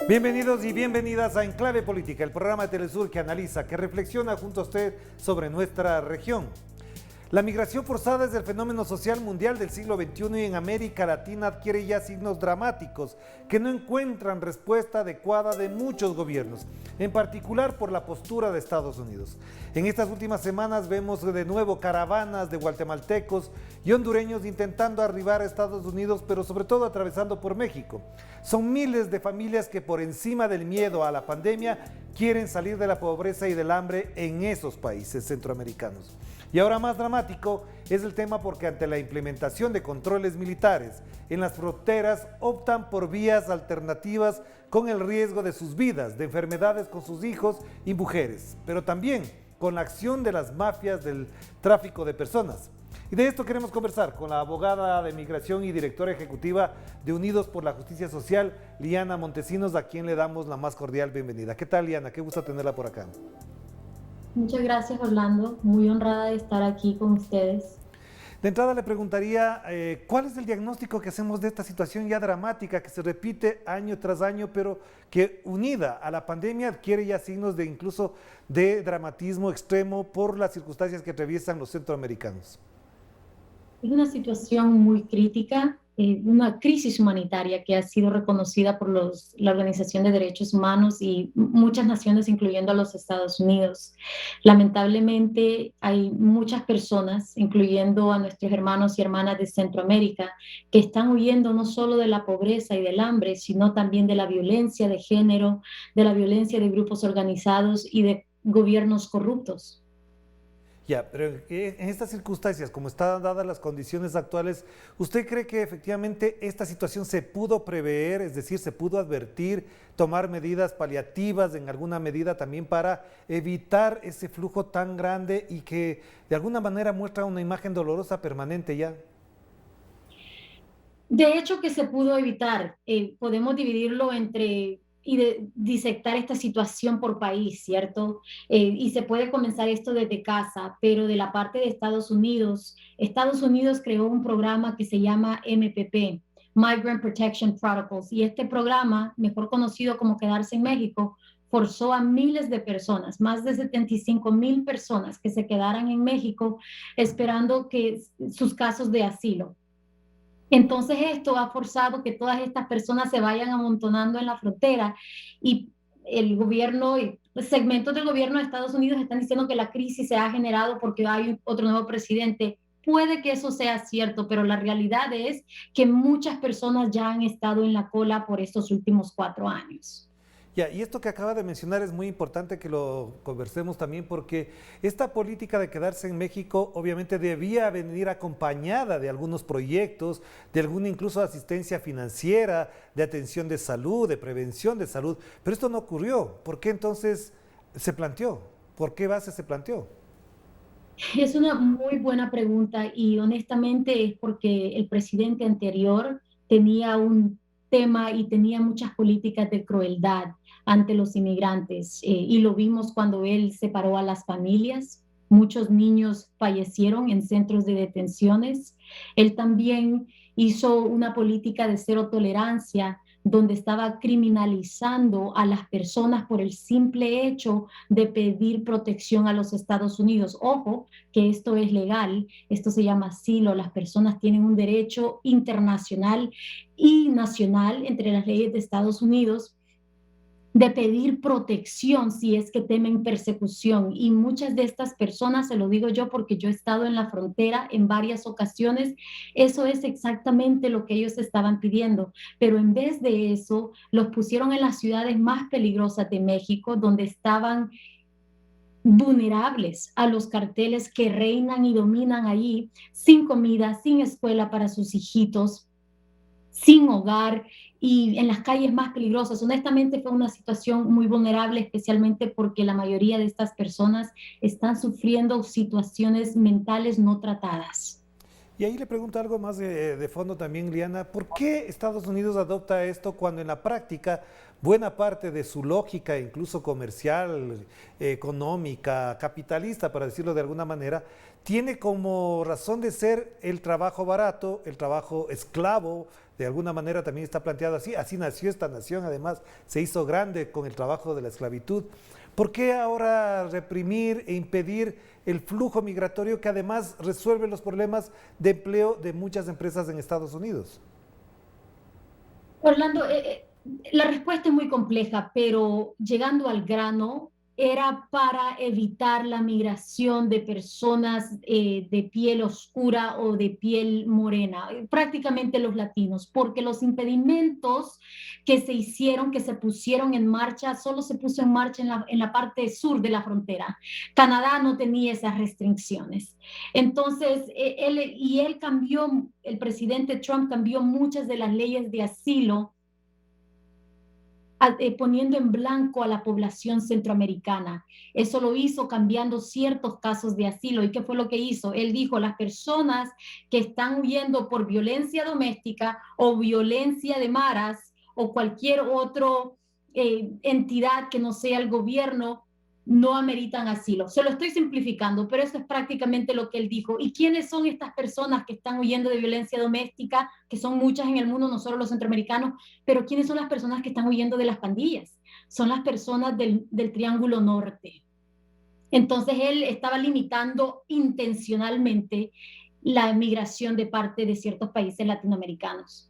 Bienvenidos y bienvenidas a Enclave Política, el programa de Telesur que analiza, que reflexiona junto a usted sobre nuestra región. La migración forzada es el fenómeno social mundial del siglo XXI y en América Latina adquiere ya signos dramáticos que no encuentran respuesta adecuada de muchos gobiernos, en particular por la postura de Estados Unidos. En estas últimas semanas vemos de nuevo caravanas de guatemaltecos y hondureños intentando arribar a Estados Unidos, pero sobre todo atravesando por México. Son miles de familias que por encima del miedo a la pandemia quieren salir de la pobreza y del hambre en esos países centroamericanos. Y ahora más dramático es el tema porque ante la implementación de controles militares en las fronteras optan por vías alternativas con el riesgo de sus vidas, de enfermedades con sus hijos y mujeres, pero también con la acción de las mafias del tráfico de personas. Y de esto queremos conversar con la abogada de migración y directora ejecutiva de Unidos por la Justicia Social, Liana Montesinos, a quien le damos la más cordial bienvenida. ¿Qué tal, Liana? Qué gusto tenerla por acá. Muchas gracias, Orlando. Muy honrada de estar aquí con ustedes. De entrada le preguntaría, ¿cuál es el diagnóstico que hacemos de esta situación ya dramática que se repite año tras año, pero que unida a la pandemia adquiere ya signos de incluso de dramatismo extremo por las circunstancias que atraviesan los centroamericanos? Es una situación muy crítica, una crisis humanitaria que ha sido reconocida por la Organización de Derechos Humanos y muchas naciones, incluyendo a los Estados Unidos. Lamentablemente, hay muchas personas, incluyendo a nuestros hermanos y hermanas de Centroamérica, que están huyendo no solo de la pobreza y del hambre, sino también de la violencia de género, de la violencia de grupos organizados y de gobiernos corruptos. Ya, pero en estas circunstancias, como están dadas las condiciones actuales, ¿usted cree que efectivamente esta situación se pudo prever, es decir, se pudo advertir, tomar medidas paliativas en alguna medida también para evitar ese flujo tan grande y que de alguna manera muestra una imagen dolorosa permanente ya? De hecho, que se pudo evitar. Podemos dividirlo entre disectar esta situación por país, ¿cierto? Y se puede comenzar esto desde casa, pero de la parte de Estados Unidos creó un programa que se llama MPP, Migrant Protection Protocols, y este programa, mejor conocido como Quedarse en México, forzó a miles de personas, más de 75,000 personas que se quedaran en México esperando que sus casos de asilo. Entonces esto ha forzado que todas estas personas se vayan amontonando en la frontera y el gobierno y segmentos del gobierno de Estados Unidos están diciendo que la crisis se ha generado porque hay otro nuevo presidente. Puede que eso sea cierto, pero la realidad es que muchas personas ya han estado en la cola por estos últimos 4 años. Ya, y esto que acaba de mencionar es muy importante que lo conversemos también porque esta política de quedarse en México obviamente debía venir acompañada de algunos proyectos, de alguna incluso asistencia financiera, de atención de salud, de prevención de salud, pero esto no ocurrió. ¿Por qué entonces se planteó? ¿Por qué base se planteó? Es una muy buena pregunta y honestamente es porque el presidente anterior tenía un tema y tenía muchas políticas de crueldad ante los inmigrantes y lo vimos cuando él separó a las familias. Muchos niños fallecieron en centros de detenciones. Él también hizo una política de cero tolerancia donde estaba criminalizando a las personas por el simple hecho de pedir protección a los Estados Unidos. Ojo, que esto es legal, esto se llama asilo, las personas tienen un derecho internacional y nacional entre las leyes de Estados Unidos de pedir protección si es que temen persecución. Y muchas de estas personas, se lo digo yo porque yo he estado en la frontera en varias ocasiones, eso es exactamente lo que ellos estaban pidiendo. Pero en vez de eso, los pusieron en las ciudades más peligrosas de México, donde estaban vulnerables a los carteles que reinan y dominan allí, sin comida, sin escuela para sus hijitos, sin hogar y en las calles más peligrosas. Honestamente fue una situación muy vulnerable, especialmente porque la mayoría de estas personas están sufriendo situaciones mentales no tratadas. Y ahí le pregunto algo más de fondo también, Liana, ¿por qué Estados Unidos adopta esto cuando en la práctica buena parte de su lógica, incluso comercial, económica, capitalista, para decirlo de alguna manera, tiene como razón de ser el trabajo barato, el trabajo esclavo, de alguna manera también está planteado así, así nació esta nación, además se hizo grande con el trabajo de la esclavitud. ¿Por qué ahora reprimir e impedir el flujo migratorio que además resuelve los problemas de empleo de muchas empresas en Estados Unidos? Orlando, la respuesta es muy compleja, pero llegando al grano, era para evitar la migración de personas de piel oscura o de piel morena, prácticamente los latinos, porque los impedimentos que se hicieron, que se pusieron en marcha, solo se puso en marcha en la parte sur de la frontera. Canadá no tenía esas restricciones. Entonces, él cambió, el presidente Trump cambió muchas de las leyes de asilo poniendo en blanco a la población centroamericana. Eso lo hizo cambiando ciertos casos de asilo. ¿Y qué fue lo que hizo? Él dijo, las personas que están huyendo por violencia doméstica o violencia de maras o cualquier otra entidad que no sea el gobierno, no ameritan asilo. Se lo estoy simplificando, pero eso es prácticamente lo que él dijo. ¿Y quiénes son estas personas que están huyendo de violencia doméstica? Que son muchas en el mundo, no solo los centroamericanos, pero ¿quiénes son las personas que están huyendo de las pandillas? Son las personas del Triángulo Norte. Entonces él estaba limitando intencionalmente la migración de parte de ciertos países latinoamericanos.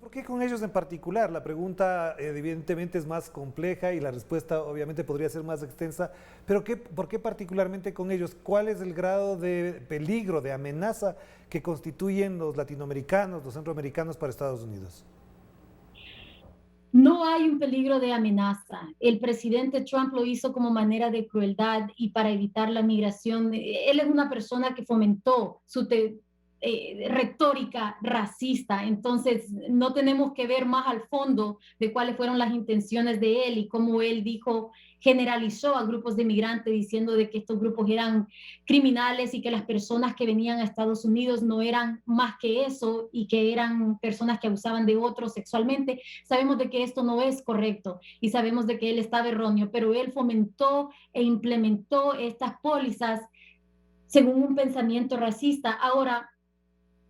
¿Por qué con ellos en particular? La pregunta evidentemente es más compleja y la respuesta obviamente podría ser más extensa, pero ¿por qué particularmente con ellos? ¿Cuál es el grado de peligro, de amenaza que constituyen los latinoamericanos, los centroamericanos para Estados Unidos? No hay un peligro de amenaza. El presidente Trump lo hizo como manera de crueldad y para evitar la migración. Él es una persona que fomentó su retórica racista. Entonces, no tenemos que ver más al fondo de cuáles fueron las intenciones de él y cómo él dijo, generalizó a grupos de migrantes diciendo de que estos grupos eran criminales y que las personas que venían a Estados Unidos no eran más que eso y que eran personas que abusaban de otros sexualmente. Sabemos de que esto no es correcto y sabemos de que él estaba erróneo, pero él fomentó e implementó estas pólizas según un pensamiento racista. Ahora,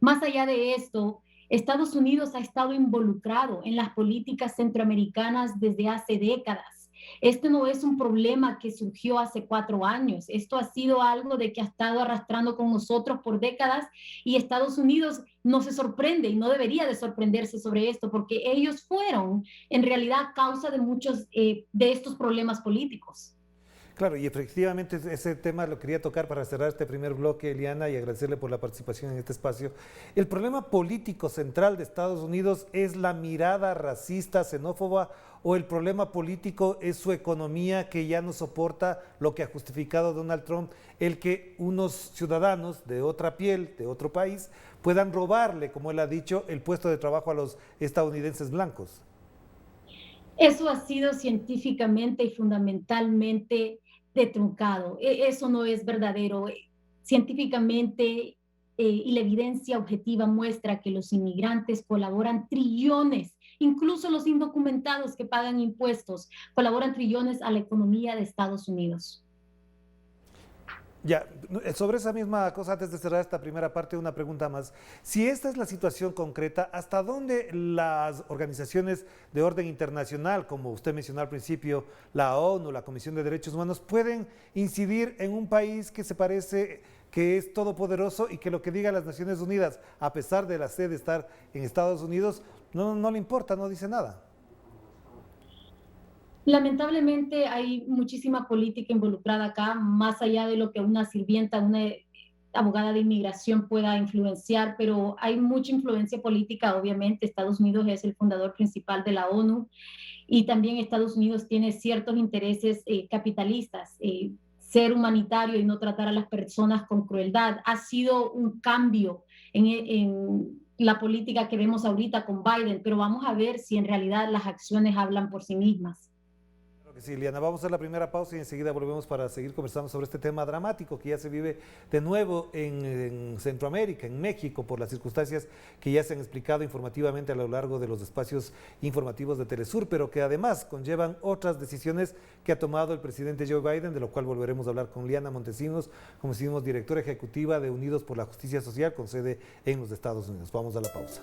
más allá de esto, Estados Unidos ha estado involucrado en las políticas centroamericanas desde hace décadas. Esto no es un problema que surgió hace 4 años. Esto ha sido algo de que ha estado arrastrando con nosotros por décadas y Estados Unidos no se sorprende y no debería de sorprenderse sobre esto porque ellos fueron en realidad causa de muchos de estos problemas políticos. Claro, y efectivamente ese tema lo quería tocar para cerrar este primer bloque, Eliana, y agradecerle por la participación en este espacio. El problema político central de Estados Unidos es la mirada racista, xenófoba, o el problema político es su economía que ya no soporta lo que ha justificado Donald Trump, el que unos ciudadanos de otra piel, de otro país, puedan robarle, como él ha dicho, el puesto de trabajo a los estadounidenses blancos. Eso ha sido científicamente y fundamentalmente detruncado. Eso no es verdadero. Científicamente y la evidencia objetiva muestra que los inmigrantes colaboran trillones, incluso los indocumentados que pagan impuestos, colaboran trillones a la economía de Estados Unidos. Ya, sobre esa misma cosa, antes de cerrar esta primera parte, una pregunta más. Si esta es la situación concreta, ¿hasta dónde las organizaciones de orden internacional, como usted mencionó al principio, la ONU, la Comisión de Derechos Humanos, pueden incidir en un país que se parece que es todopoderoso y que lo que diga las Naciones Unidas, a pesar de la sede estar en Estados Unidos, no le importa, no dice nada? Lamentablemente hay muchísima política involucrada acá, más allá de lo que una sirvienta, una abogada de inmigración pueda influenciar, pero hay mucha influencia política, obviamente. Estados Unidos es el fundador principal de la ONU y también Estados Unidos tiene ciertos intereses capitalistas. Ser humanitario y no tratar a las personas con crueldad ha sido un cambio en la política que vemos ahorita con Biden, pero vamos a ver si en realidad las acciones hablan por sí mismas. Sí, Liana, vamos a la primera pausa y enseguida volvemos para seguir conversando sobre este tema dramático que ya se vive de nuevo en Centroamérica, en México, por las circunstancias que ya se han explicado informativamente a lo largo de los espacios informativos de Telesur, pero que además conllevan otras decisiones que ha tomado el presidente Joe Biden, de lo cual volveremos a hablar con Liana Montesinos, como decimos, directora ejecutiva de Unidos por la Justicia Social, con sede en los Estados Unidos. Vamos a la pausa.